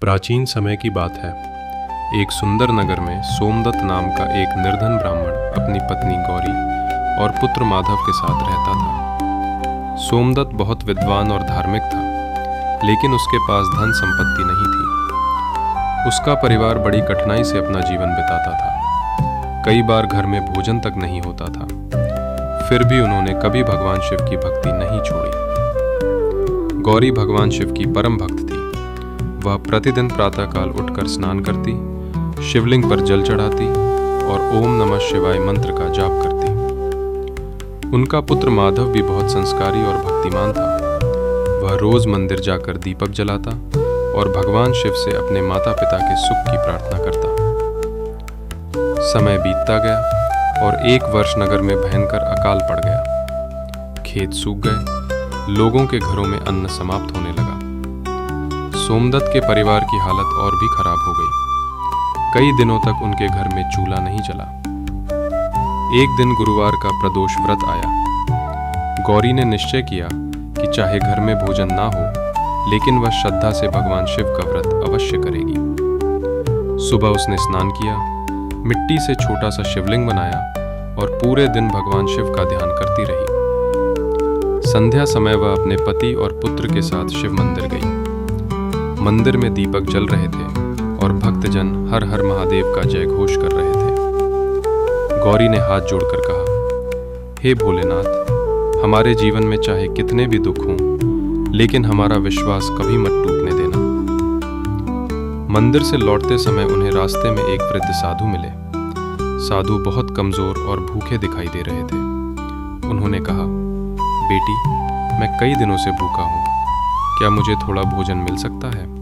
प्राचीन समय की बात है। एक सुंदर नगर में सोमदत्त नाम का एक निर्धन ब्राह्मण अपनी पत्नी गौरी और पुत्र माधव के साथ रहता था। सोमदत्त बहुत विद्वान और धार्मिक था, लेकिन उसके पास धन संपत्ति नहीं थी। उसका परिवार बड़ी कठिनाई से अपना जीवन बिताता था। कई बार घर में भोजन तक नहीं होता था। फिर भी उन्होंने कभी भगवान शिव की भक्ति नहीं छोड़ी। गौरी भगवान शिव की परम भक्त थी। वह प्रतिदिन प्रातःकाल उठकर स्नान करती, शिवलिंग पर जल चढ़ाती और ओम नमः शिवाय मंत्र का जाप करती। उनका पुत्र माधव भी बहुत संस्कारी और भक्तिमान था। वह रोज मंदिर जाकर दीपक जलाता और भगवान शिव से अपने माता पिता के सुख की प्रार्थना करता। समय बीतता गया और एक वर्ष नगर में भयंकर अकाल पड़ गया। खेत सूख गए, लोगों के घरों में अन्न समाप्त होने लगा। सोमदत्त के परिवार की हालत और भी खराब हो गई। कई दिनों तक उनके घर में चूल्हा नहीं जला। एक दिन गुरुवार का प्रदोष व्रत आया। गौरी ने निश्चय किया कि चाहे घर में भोजन ना हो, लेकिन वह श्रद्धा से भगवान शिव का व्रत अवश्य करेगी। सुबह उसने स्नान किया, मिट्टी से छोटा सा शिवलिंग बनाया और पूरे दिन भगवान शिव का ध्यान करती रही। संध्या समय वह अपने पति और पुत्र के साथ शिव मंदिर गई। मंदिर में दीपक जल रहे थे और भक्तजन हर हर महादेव का जय घोष कर रहे थे। गौरी ने हाथ जोड़कर कहा, हे भोलेनाथ, हमारे जीवन में चाहे कितने भी दुख हों, लेकिन हमारा विश्वास कभी मत टूटने देना। मंदिर से लौटते समय उन्हें रास्ते में एक वृद्ध साधु मिले। साधु बहुत कमजोर और भूखे दिखाई दे रहे थे। उन्होंने कहा, बेटी, मैं कई दिनों से भूखा हूं, क्या मुझे थोड़ा भोजन मिल सकता है?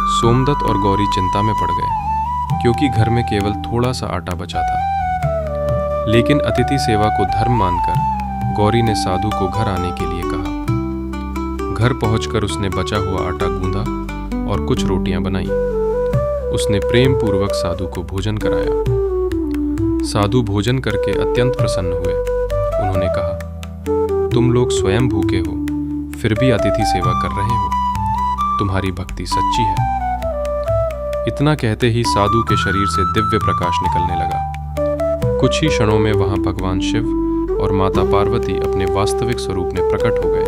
सोमदत्त और गौरी चिंता में पड़ गए, क्योंकि घर में केवल थोड़ा सा आटा बचा था। लेकिन अतिथि सेवा को धर्म मानकर गौरी ने साधु को घर आने के लिए कहा। घर पहुंचकर उसने बचा हुआ आटा गूंदा और कुछ रोटियां बनाई। उसने प्रेम पूर्वक साधु को भोजन कराया। साधु भोजन करके अत्यंत प्रसन्न हुए। उन्होंने कहा, तुम लोग स्वयं भूखे हो, फिर भी अतिथि सेवा कर रहे हो। तुम्हारी भक्ति सच्ची है। इतना कहते ही साधु के शरीर से दिव्य प्रकाश निकलने लगा। कुछ ही क्षणों में वहां भगवान शिव और माता पार्वती अपने वास्तविक स्वरूप में प्रकट हो गए।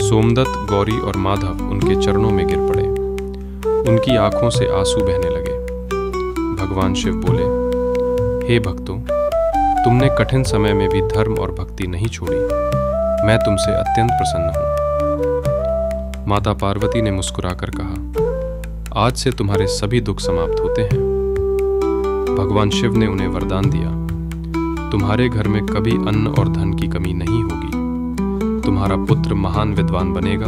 सोमदत्त, गौरी और माधव उनके चरणों में गिर पड़े। उनकी आंखों से आंसू बहने लगे। भगवान शिव बोले, हे भक्तों, तुमने कठिन समय में भी धर्म और भक्ति नहीं छोड़ी। मैं तुमसे अत्यंत प्रसन्न हूं। माता पार्वती ने मुस्कुराकर कहा, आज से तुम्हारे सभी दुख समाप्त होते हैं। भगवान शिव ने उन्हें वरदान दिया, तुम्हारे घर में कभी अन्न और धन की कमी नहीं होगी। तुम्हारा पुत्र महान विद्वान बनेगा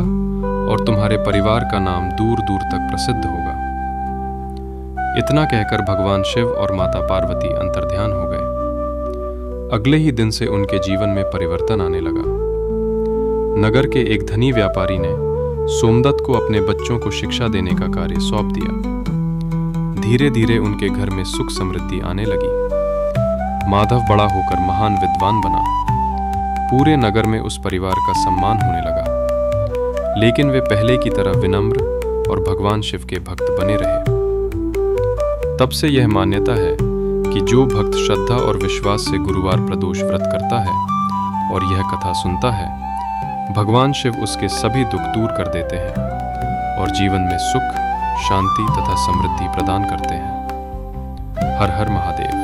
और तुम्हारे परिवार का नाम दूर दूर तक प्रसिद्ध होगा। इतना कहकर भगवान शिव और माता पार्वती अंतर्ध्यान हो गए। अगले ही दिन से उनके जीवन में परिवर्तन आने लगा। नगर के एक धनी व्यापारी ने सोमदत्त को अपने बच्चों को शिक्षा देने का कार्य सौंप दिया। धीरे धीरे उनके घर में सुख समृद्धि आने लगी। माधव बड़ा होकर महान विद्वान बना। पूरे नगर में उस परिवार का सम्मान होने लगा। लेकिन वे पहले की तरह विनम्र और भगवान शिव के भक्त बने रहे। तब से यह मान्यता है कि जो भक्त श्रद्धा और विश्वास से गुरुवार प्रदोष व्रत करता है और यह कथा सुनता है, भगवान शिव उसके सभी दुख दूर कर देते हैं और जीवन में सुख, शांति तथा समृद्धि प्रदान करते हैं। हर हर महादेव।